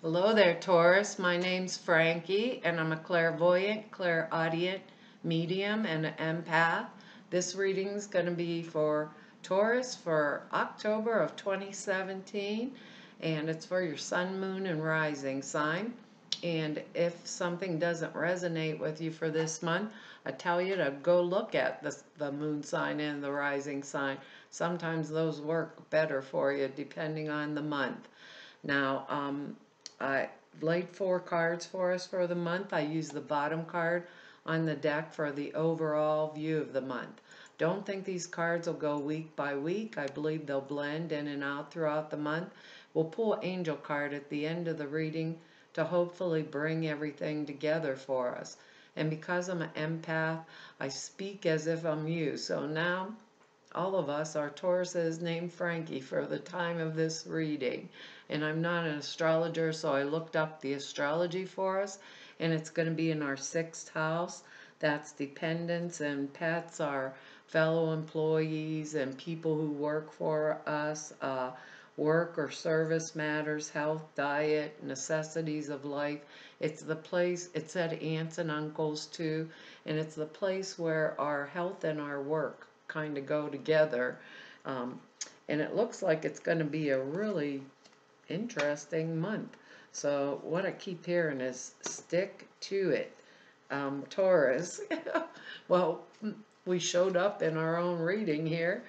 Hello there, Taurus. My name's Frankie, and I'm a clairvoyant, clairaudient, medium, and an empath. This reading's going to be for Taurus for October of 2017, and it's for your sun, moon, and rising sign. And if something doesn't resonate with you for this month, I tell you to go look at the moon sign and the rising sign. Sometimes those work better for you depending on the month. Now, I laid 4 cards for us for the month. I used the bottom card on the deck for the overall view of the month. Don't think these cards will go week by week. I believe they'll blend in and out throughout the month. We'll pull an angel card at the end of the reading to hopefully bring everything together for us. And because I'm an empath, I speak as if I'm you. So now all of us, our Taurus is named Frankie for the time of this reading. And I'm not an astrologer, so I looked up the astrology for us, and it's going to be in our 6th house. That's dependents and pets, our fellow employees and people who work for us, work or service matters, health, diet, necessities of life. It's the place, it said aunts and uncles too, and it's the place where our health and our work kind of go together. And it looks like it's going to be a really interesting month. So what I keep hearing is stick to it, Taurus. Well, we showed up in our own reading here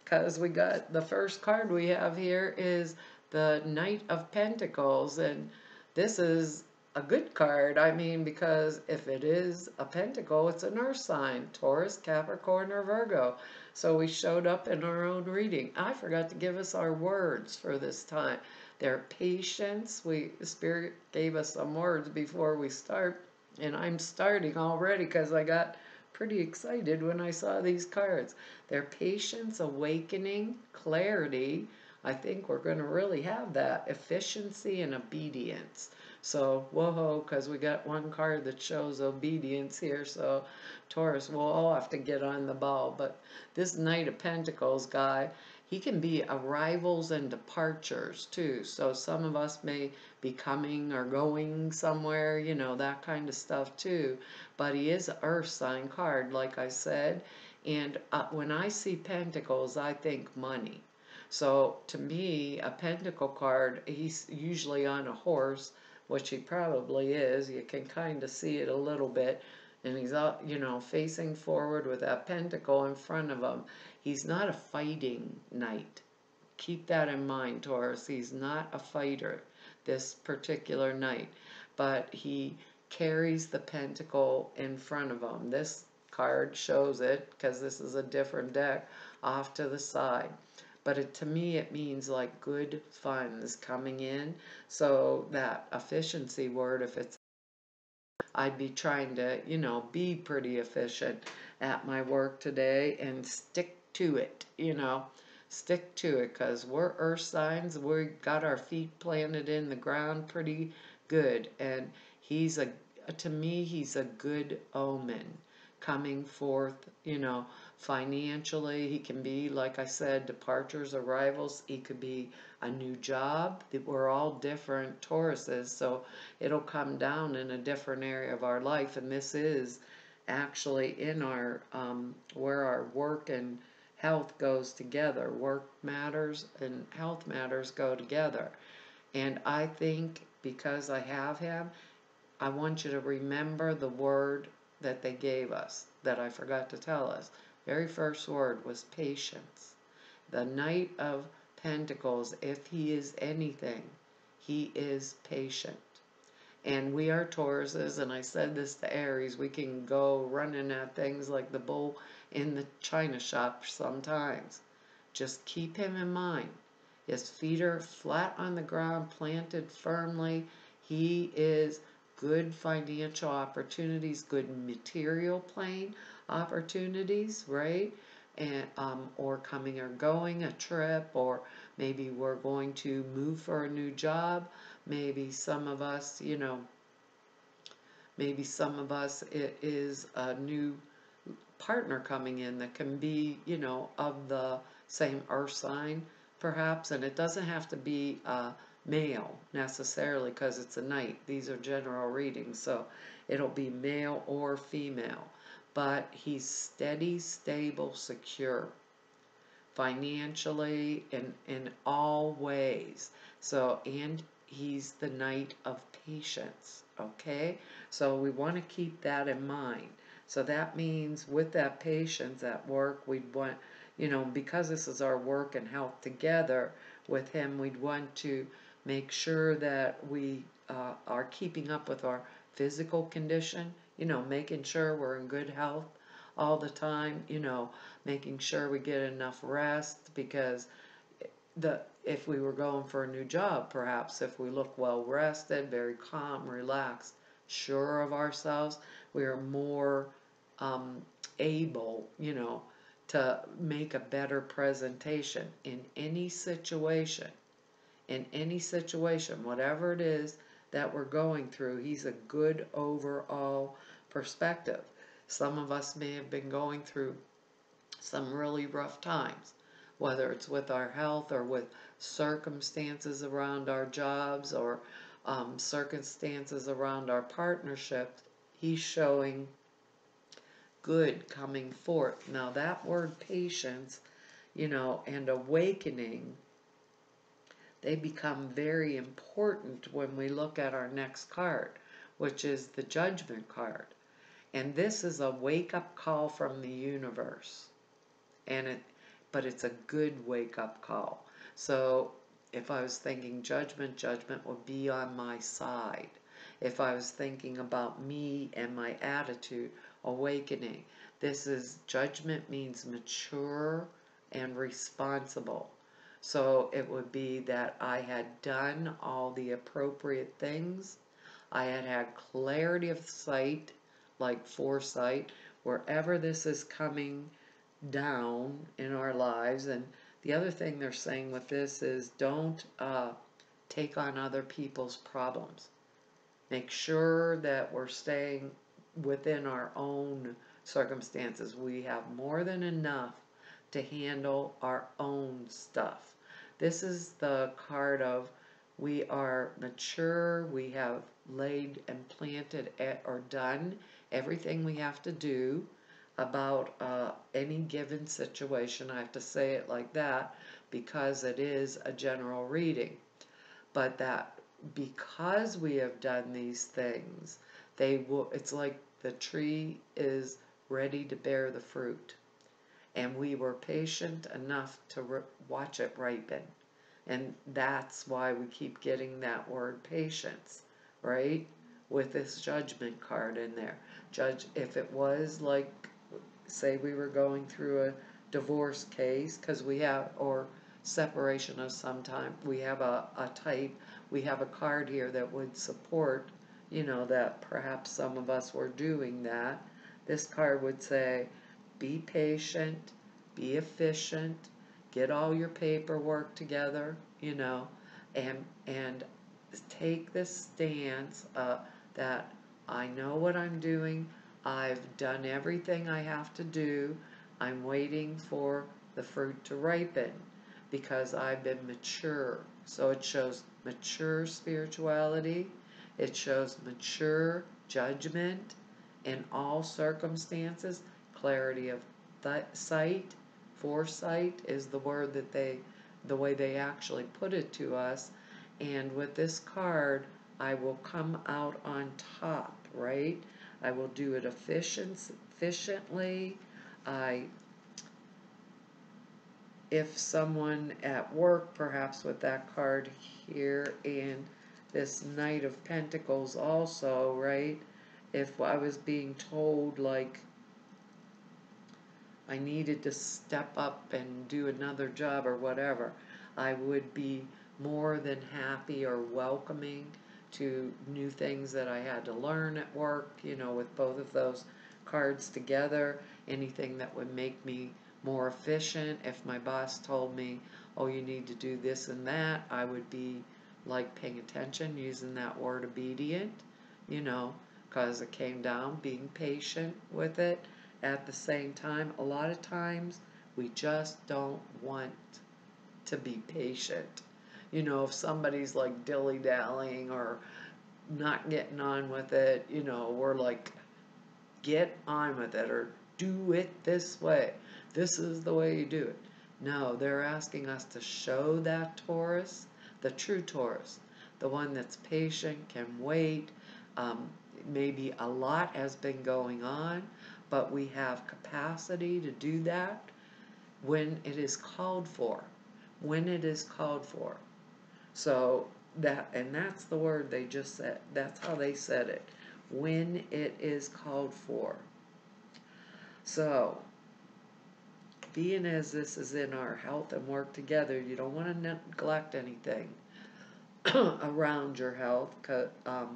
because we got the first card we have here is the Knight of Pentacles, and this is a good card. I mean, because if it is a pentacle, it's an earth sign, Taurus, Capricorn, or Virgo. So we showed up in our own reading. I forgot to give us our words for this time. They're patience. Spirit gave us some words before we start, and I'm starting already because I got pretty excited when I saw these cards. They're patience, awakening, clarity. I think we're going to really have that. Efficiency and obedience. So, whoa, because we got one card that shows obedience here. So, Taurus, we'll all have to get on the ball. But this Knight of Pentacles guy, he can be arrivals and departures too. So some of us may be coming or going somewhere, you know, that kind of stuff too. But he is an earth sign card, like I said. And when I see pentacles, I think money. So to me, a pentacle card, he's usually on a horse, which he probably is. You can kind of see it a little bit. And he's out, you know, facing forward with that pentacle in front of him. He's not a fighting knight. Keep that in mind, Taurus. He's not a fighter, this particular knight. But he carries the pentacle in front of him. This card shows it, because this is a different deck, off to the side. But to me, it means like good funds coming in. So that efficiency word, if it's, I'd be trying to, you know, be pretty efficient at my work today and stick to it, you know. Stick to it, because we're earth signs. We got our feet planted in the ground pretty good. And to me, he's a good omen coming forth, you know, financially. He can be, like I said, departures, arrivals. He could be a new job. We're all different Tauruses, so it'll come down in a different area of our life. And this is actually in our, where our work and health goes together. Work matters and health matters go together. And I think because I have him, I want you to remember the word that they gave us, that I forgot to tell us. Very first word was patience. The Knight of Pentacles, if he is anything, he is patient. And we are Tauruses, and I said this to Aries, we can go running at things like the bull in the china shop sometimes. Just keep him in mind. His feet are flat on the ground, planted firmly. He is good financial opportunities, good material plane opportunities, right? And or coming or going, a trip, or maybe we're going to move for a new job. Maybe some of us, you know, maybe some of us, it is a new partner coming in that can be, you know, of the same earth sign, perhaps. And it doesn't have to be a male necessarily because it's a knight. These are general readings, so it'll be male or female. But he's steady, stable, secure financially in all ways. So, and he's the knight of patience, okay? So we want to keep that in mind. So that means with that patience at work, we'd want, because this is our work and health together with him, we'd want to make sure that we are keeping up with our physical condition, making sure we're in good health all the time, making sure we get enough rest, because if we were going for a new job, perhaps if we look well rested, very calm, relaxed, sure of ourselves, we are more able, to make a better presentation in any situation. In any situation, whatever it is that we're going through, he's a good overall perspective. Some of us may have been going through some really rough times, whether it's with our health or with circumstances around our jobs or circumstances around our partnership. He's showing good coming forth. Now, that word patience, and awakening, they become very important when we look at our next card, which is the Judgment card. And this is a wake-up call from the universe. But it's a good wake-up call. So if I was thinking judgment, judgment would be on my side. If I was thinking about me and my attitude, awakening. This is judgment means mature and responsible. So it would be that I had done all the appropriate things. I had had clarity of sight, like foresight, wherever this is coming down in our lives. And the other thing they're saying with this is don't take on other people's problems. Make sure that we're staying within our own circumstances. We have more than enough to handle our own stuff. This is the card of we are mature, we have laid and planted or done everything we have to do about any given situation. I have to say it like that because it is a general reading. But that because we have done these things, it's like the tree is ready to bear the fruit. And we were patient enough to watch it ripen. And that's why we keep getting that word patience, right? With this Judgment card in there. If it was like, say we were going through a divorce case, because we have, or separation of some time, we have a type, we have a card here that would support, that perhaps some of us were doing that. This card would say, be patient, be efficient, get all your paperwork together, and take this stance that I know what I'm doing, I've done everything I have to do, I'm waiting for the fruit to ripen because I've been mature. So it shows mature spirituality, it shows mature judgment in all circumstances, clarity of sight, foresight is the word that the way they actually put it to us. And with this card, I will come out on top, right? I will do it efficiently. If someone at work, perhaps with that card here and this Knight of Pentacles also, right? If I was being told, like, I needed to step up and do another job or whatever, I would be more than happy or welcoming to new things that I had to learn at work, with both of those cards together, anything that would make me more efficient. If my boss told me, oh, you need to do this and that, I would be like paying attention, using that word obedient, because it came down, being patient with it. At the same time, a lot of times we just don't want to be patient. You know, if somebody's like dilly-dallying or not getting on with it, you know, we're like, get on with it or do it this way. This is the way you do it. No, they're asking us to show that Taurus, the true Taurus, the one that's patient, can wait. Maybe a lot has been going on, but we have capacity to do that when it is called for. When it is called for. So that's the word they just said. That's how they said it. When it is called for. So, being as this is in our health and work together, you don't want to neglect anything around your health. I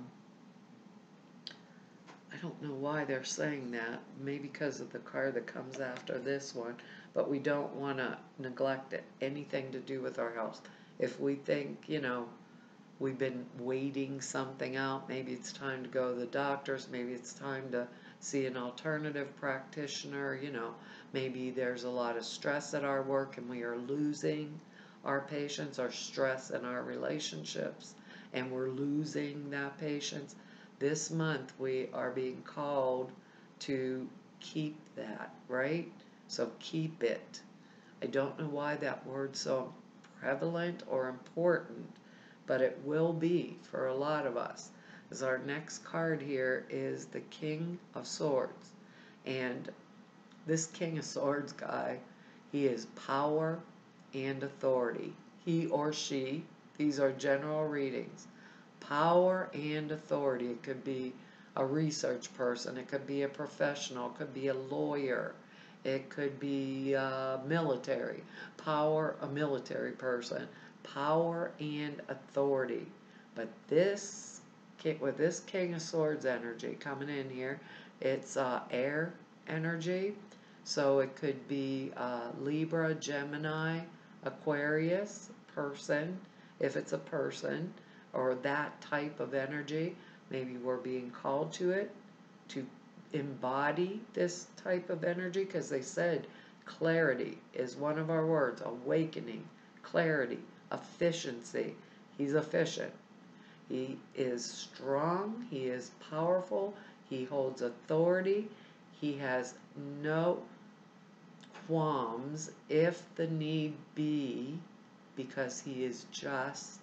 don't know why they're saying that. Maybe because of the card that comes after this one. But we don't want to neglect anything to do with our health. If we think, you know, we've been waiting something out, maybe it's time to go to the doctors, maybe it's time to see an alternative practitioner, you know, maybe there's a lot of stress at our work and we are losing our patience, or stress in our relationships, and we're losing that patience. This month we are being called to keep that, right? So keep it. I don't know why that word's so prevalent or important, but it will be for a lot of us. Because our next card here is the King of Swords. And this King of Swords guy, he is power and authority. He or she, these are general readings. Power and authority. It could be a research person. It could be a professional. It could be a lawyer. It could be military. Power, a military person. Power and authority. But this, with this King of Swords energy coming in here, it's air energy. So it could be Libra, Gemini, Aquarius, person, if it's a person, or that type of energy. Maybe we're being called to it, to embody this type of energy, because they said clarity is one of our words. Awakening, clarity, efficiency. He's efficient. He is strong. He is powerful. He holds authority. He has no qualms if the need be, because he is just,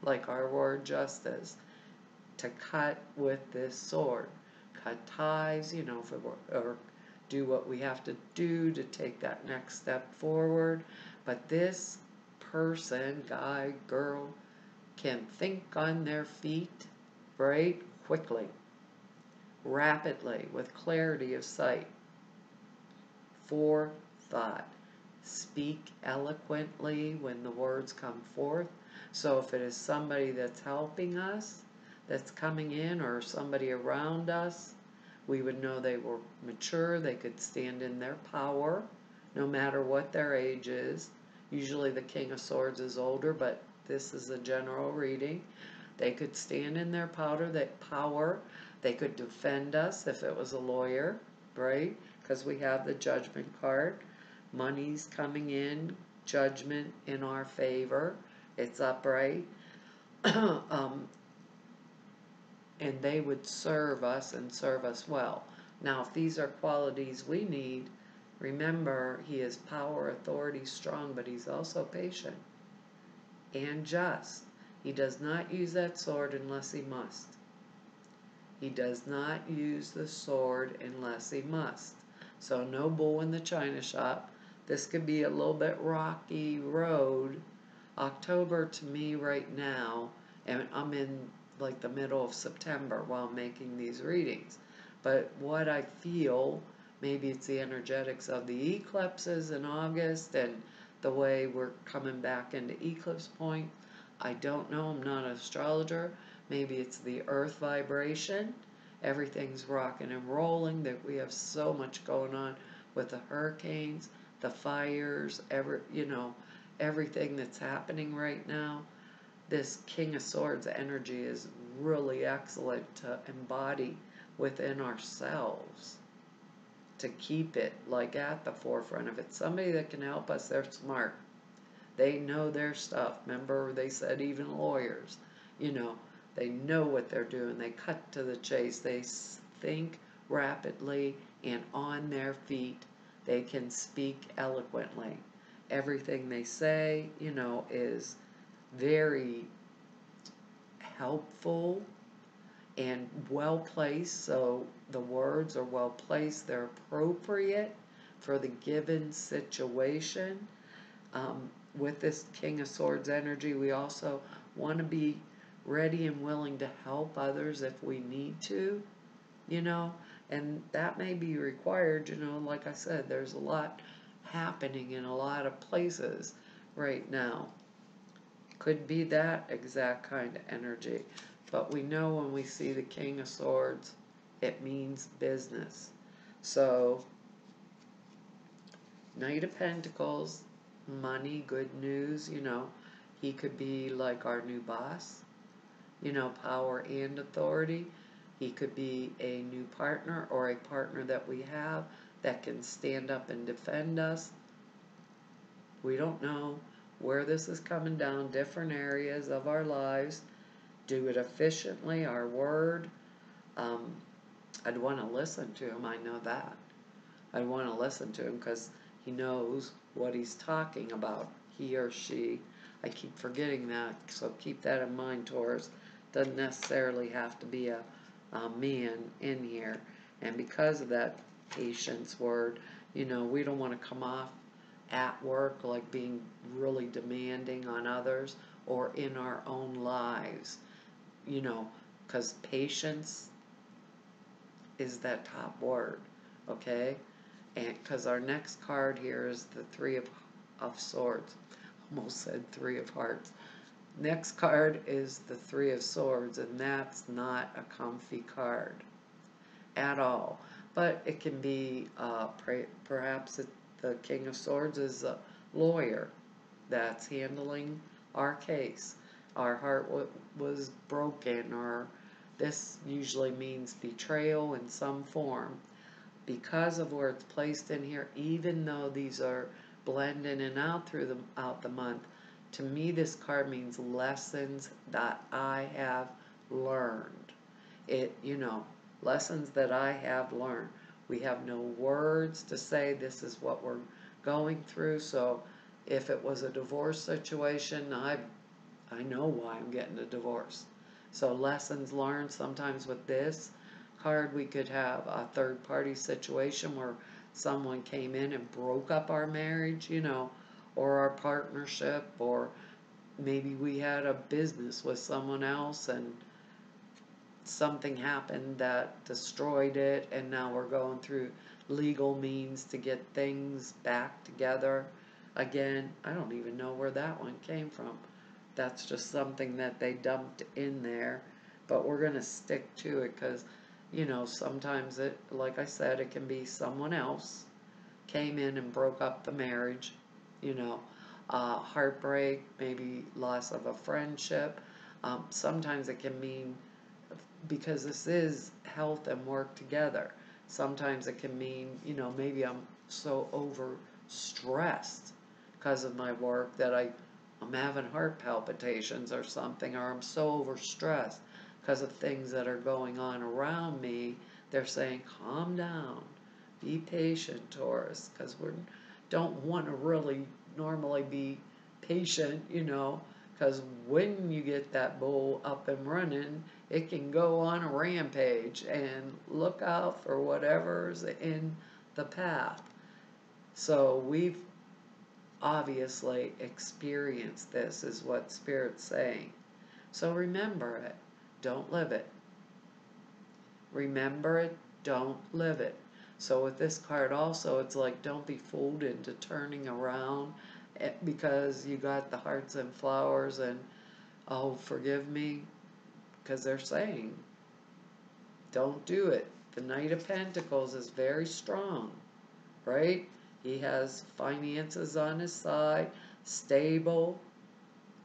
like our word justice, to cut with this sword. Cut ties, you know, or do what we have to do to take that next step forward. But this person, guy, girl, can think on their feet, right? Quickly, rapidly, with clarity of sight, forethought, speak eloquently when the words come forth. So if it is somebody that's helping us, that's coming in, or somebody around us, we would know they were mature, they could stand in their power, no matter what their age is. Usually the King of Swords is older, but this is a general reading. They could stand in their power. They could defend us if it was a lawyer, right? Because we have the Judgment card. Money's coming in, judgment in our favor. It's upright. And they would serve us and serve us well. Now, if these are qualities we need, remember, he is power, authority, strong, but he's also patient and just. He does not use that sword unless he must. He does not use the sword unless he must. So no bull in the china shop. This could be a little bit rocky road. October to me right now, and I'm in like the middle of September while making these readings. But what I feel, maybe it's the energetics of the eclipses in August and the way we're coming back into eclipse point. I don't know, I'm not an astrologer. Maybe it's the earth vibration. Everything's rocking and rolling, that we have so much going on with the hurricanes, the fires, everything that's happening right now. This King of Swords energy is really excellent to embody within ourselves, to keep it like at the forefront. If it's somebody that can help us, they're smart. They know their stuff. Remember, they said even lawyers, you know, they know what they're doing. They cut to the chase. They think rapidly and on their feet. They can speak eloquently. Everything they say, you know, is very helpful and well placed. So the words are well placed, they're appropriate for the given situation. With this King of Swords energy, we also want to be ready and willing to help others if we need to, you know, and that may be required, you know, like I said, there's a lot happening in a lot of places right now. Could be that exact kind of energy. But we know when we see the King of Swords, it means business. So, Knight of Pentacles, money, good news, you know. He could be like our new boss, you know, power and authority. He could be a new partner or a partner that we have that can stand up and defend us. We don't know where this is coming down, different areas of our lives. Do it efficiently, our word. I'd want to listen to him, I know that. I'd want to listen to him because he knows what he's talking about, he or she. I keep forgetting that, so keep that in mind, Taurus. Doesn't necessarily have to be a man in here. And because of that patience word, you know, we don't want to come off at work like being really demanding on others or in our own lives, you know, because patience is that top word, okay? And because our next card here is the Three of Swords. Almost said Three of Hearts. Next card is the Three of Swords, and that's not a comfy card at all. But it can be, perhaps the King of Swords is a lawyer that's handling our case. Our heart was broken, or this usually means betrayal in some form. Because of where it's placed in here, even though these are blend in and out throughout the month, to me this card means lessons that I have learned. It, you know, lessons that I have learned. We have no words to say this is what we're going through. So if it was a divorce situation, I know why I'm getting a divorce. So lessons learned. Sometimes with this card we could have a third party situation where someone came in and broke up our marriage, you know, or our partnership, or maybe we had a business with someone else and something happened that destroyed it, and now we're going through legal means to get things back together again. I don't even know where that one came from. That's just something that they dumped in there, but we're going to stick to it because, you know, sometimes it, like I said, it can be someone else came in and broke up the marriage, you know, heartbreak, maybe loss of a friendship. Sometimes it can mean, because this is health and work together, sometimes it can mean, you know, maybe I'm so overstressed because of my work that I'm having heart palpitations or something, or I'm so overstressed because of things that are going on around me. They're saying, calm down, be patient, Taurus, because we don't want to really normally be patient, you know, because when you get that bull up and running, it can go on a rampage, and look out for whatever's in the path. So we've obviously experienced this, is what Spirit's saying. So remember it, don't live it. Remember it, don't live it. So with this card also, it's like, don't be fooled into turning around because you got the hearts and flowers and, oh, forgive me, because they're saying, don't do it. The Knight of Pentacles is very strong, right? He has finances on his side, stable,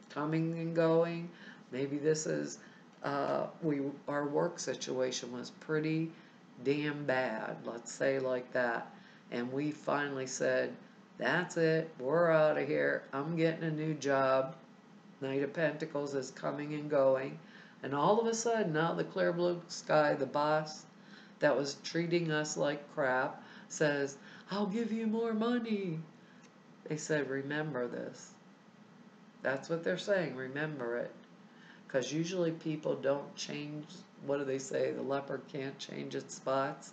coming and going. Maybe this is, our work situation was pretty damn bad, let's say like that. And we finally said, That's it. We're out of here. I'm getting a new job. Knight of Pentacles is coming and going. And all of a sudden, now the clear blue sky, the boss that was treating us like crap, says, I'll give you more money. They said, remember this. That's what they're saying. Remember it. Because usually people don't change. What do they say? The leopard can't change its spots.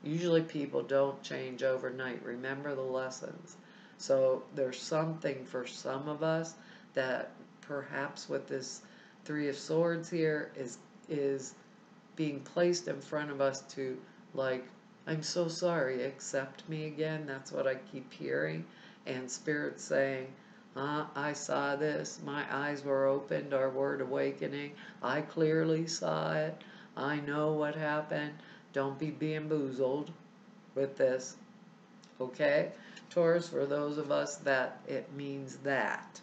Usually people don't change overnight. Remember the lessons. So there's something for some of us that perhaps with this Three of Swords here is being placed in front of us to, like, I'm so sorry, accept me again. That's what I keep hearing. And Spirit saying, I saw this. My eyes were opened, our word awakening. I clearly saw it. I know what happened. Don't be bamboozled with this. Okay? Taurus, for those of us that it means that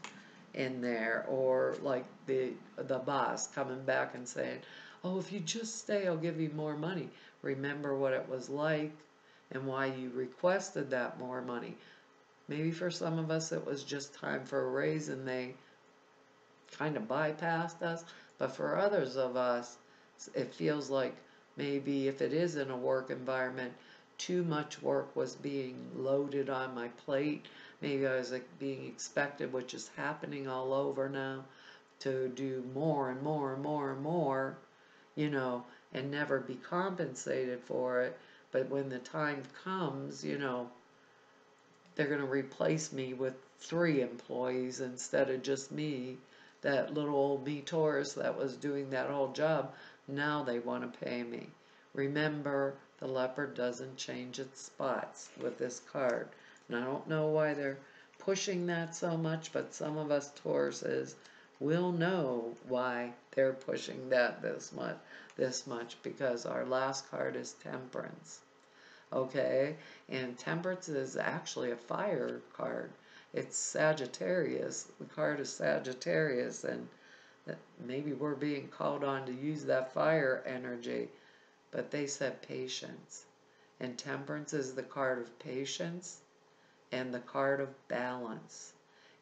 in there, or like the boss coming back and saying, oh, if you just stay, I'll give you more money. Remember what it was like and why you requested that more money. Maybe for some of us it was just time for a raise and they kind of bypassed us. But for others of us, it feels like maybe if it is in a work environment, too much work was being loaded on my plate. Maybe I was like being expected, which is happening all over now, to do more and more and more and more, you know, and never be compensated for it. But when the time comes, you know, they're going to replace me with 3 employees instead of just me. That little old me Taurus that was doing that whole job, now they want to pay me. Remember, the leopard doesn't change its spots with this card. And I don't know why they're pushing that so much, but some of us Tauruses will know why they're pushing that this much, because our last card is Temperance. Okay, and Temperance is actually a fire card. It's Sagittarius. The card is Sagittarius, and maybe we're being called on to use that fire energy. But they said patience. And Temperance is the card of patience and the card of balance.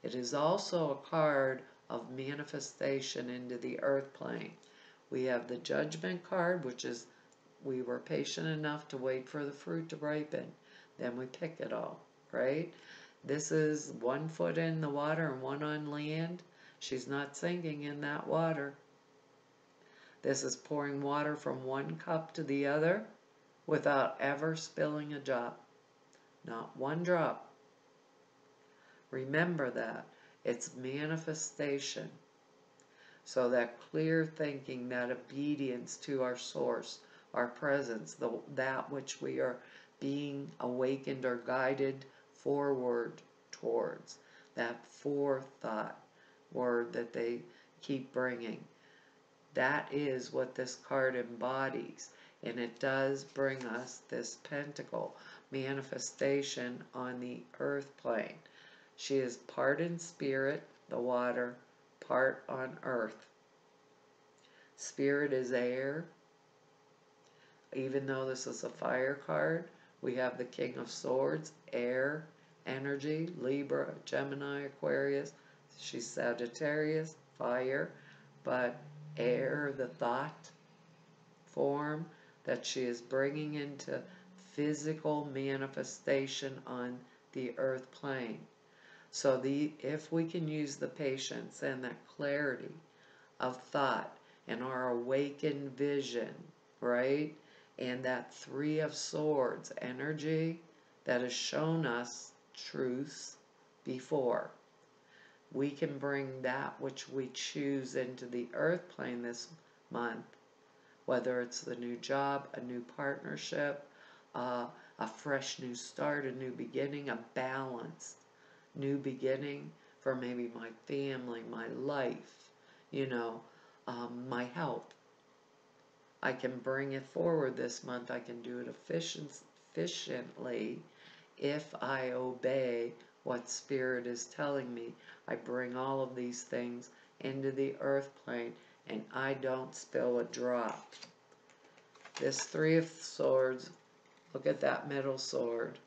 It is also a card of manifestation into the earth plane. We have the Judgment card, which is we were patient enough to wait for the fruit to ripen. Then we pick it all, right? This is 1 foot in the water and 1 on land. She's not sinking in that water. This is pouring water from 1 cup to the other without ever spilling a drop. Not 1 drop. Remember that. It's manifestation. So that clear thinking, that obedience to our source, our presence, that which we are being awakened or guided forward towards, that forethought word that they keep bringing. That is what this card embodies, and it does bring us this pentacle manifestation on the earth plane. She is part in spirit, the water, part on earth. Spirit is air. Even though this is a fire card, we have the King of Swords, air, energy, Libra, Gemini, Aquarius. She's Sagittarius, fire, but air, the thought form that she is bringing into physical manifestation on the earth plane. So if we can use the patience and that clarity of thought and our awakened vision, right? And that 3 of Swords energy that has shown us truths before, we can bring that which we choose into the earth plane this month, whether it's the new job, a new partnership, a fresh new start, a new beginning, a balanced new beginning for maybe my family, my life, you know, my health. I can bring it forward this month. I can do it efficiently if I obey what Spirit is telling me. I bring all of these things into the earth plane and I don't spill a drop. This 3 of Swords, look at that middle sword.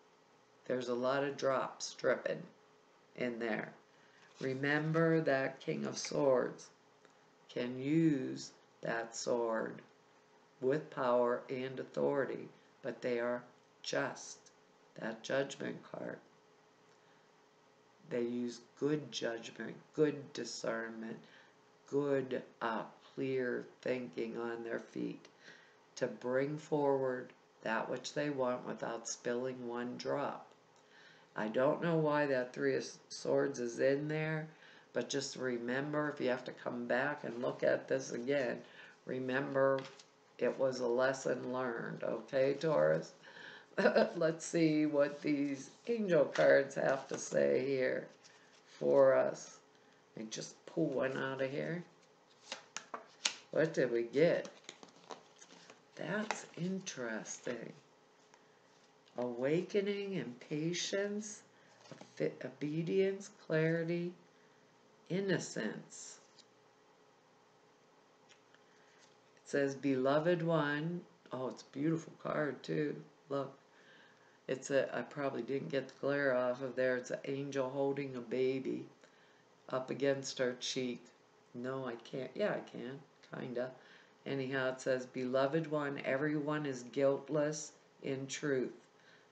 There's a lot of drops dripping in there. Remember that King of Swords can use that sword with power and authority, but they are just. That Judgment card. They use good judgment, good discernment, good clear thinking on their feet to bring forward that which they want without spilling one drop. I don't know why that Three of Swords is in there, but just remember, if you have to come back and look at this again, remember it was a lesson learned, okay, Taurus? Let's see what these angel cards have to say here for us. Let me just pull one out of here. What did we get? That's interesting. Awakening and patience, obedience, clarity, innocence. It says, beloved one. Oh, it's a beautiful card too. Look. I probably didn't get the glare off of there. It's an angel holding a baby up against her cheek. No, I can't. Yeah, I can. Kinda. Anyhow, it says, beloved one, everyone is guiltless in truth,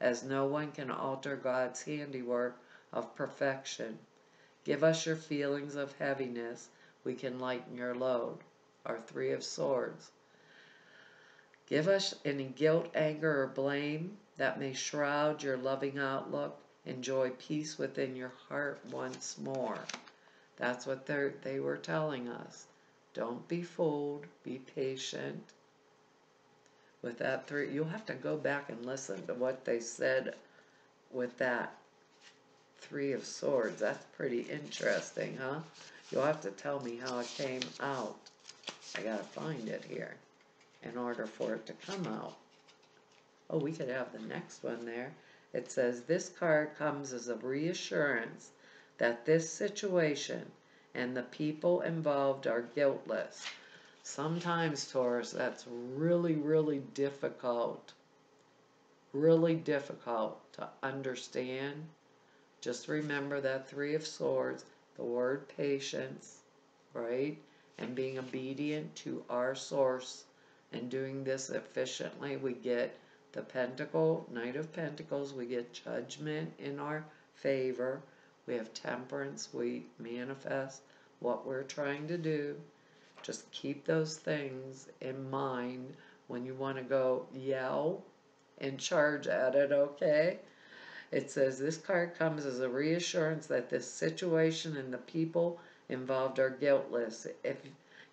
as no one can alter God's handiwork of perfection. Give us your feelings of heaviness. We can lighten your load. Our Three of Swords. Give us any guilt, anger, or blame that may shroud your loving outlook. Enjoy peace within your heart once more. That's what they were telling us. Don't be fooled. Be patient. With that three, you'll have to go back and listen to what they said with that Three of Swords. That's pretty interesting, huh? You'll have to tell me how it came out. I gotta find it here in order for it to come out. Oh, we could have the next one there. It says, this card comes as a reassurance that this situation and the people involved are guiltless. Sometimes, Taurus, that's really, really difficult. Really difficult to understand. Just remember that Three of Swords, the word patience, right? And being obedient to our source and doing this efficiently, we get the Pentacle, Knight of Pentacles, we get judgment in our favor. We have temperance, we manifest what we're trying to do. Just keep those things in mind when you want to go yell and charge at it, okay? It says, this card comes as a reassurance that this situation and the people involved are guiltless. If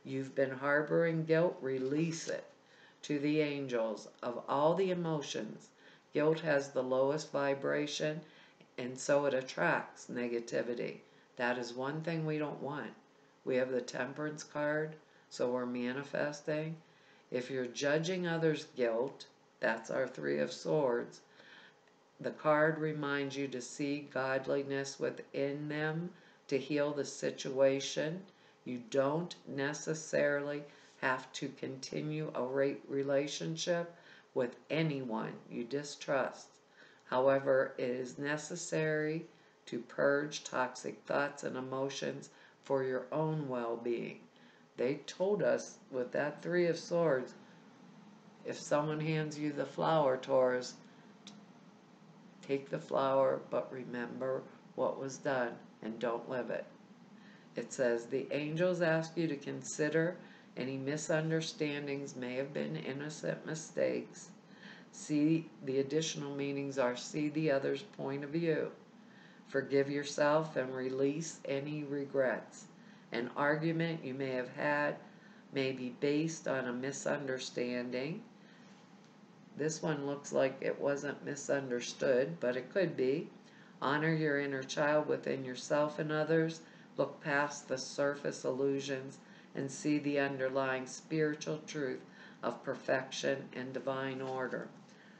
you've been harboring guilt, release it to the angels. Of all the emotions, guilt has the lowest vibration, and so it attracts negativity. That is one thing we don't want. We have the Temperance card, so we're manifesting. If you're judging others' guilt, that's our Three of Swords. The card reminds you to see godliness within them to heal the situation. You don't necessarily have to continue a relationship with anyone you distrust. However, it is necessary to purge toxic thoughts and emotions for your own well-being. They told us with that Three of Swords, if someone hands you the flower, Taurus, take the flower, but remember what was done and don't live it. It says, the angels ask you to consider any misunderstandings may have been innocent mistakes. See, the additional meanings are, see the other's point of view. Forgive yourself and release any regrets. An argument you may have had may be based on a misunderstanding. This one looks like it wasn't misunderstood, but it could be. Honor your inner child within yourself and others. Look past the surface illusions and see the underlying spiritual truth of perfection and divine order.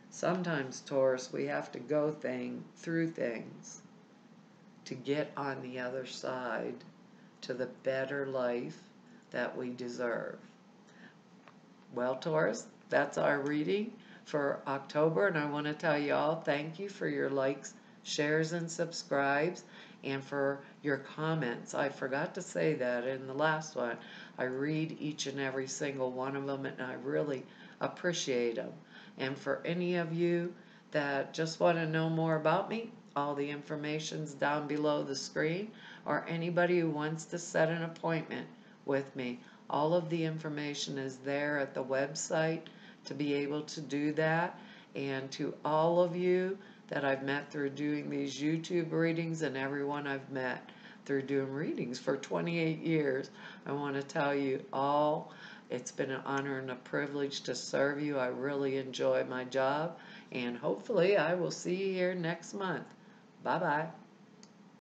Sometimes, Taurus, we have to go through things to get on the other side to the better life that we deserve. Well, Taurus, that's our reading for October, and I want to tell you all thank you for your likes, shares and subscribes, and for your comments. I forgot to say that in the last one. I read each and every single one of them, and I really appreciate them. And for any of you that just want to know more about me, all the information's down below the screen, or anybody who wants to set an appointment with me, all of the information is there at the website to be able to do that. And to all of you that I've met through doing these YouTube readings, and everyone I've met through doing readings for 28 years, I want to tell you all, it's been an honor and a privilege to serve you. I really enjoy my job, and hopefully I will see you here next month. Bye-bye.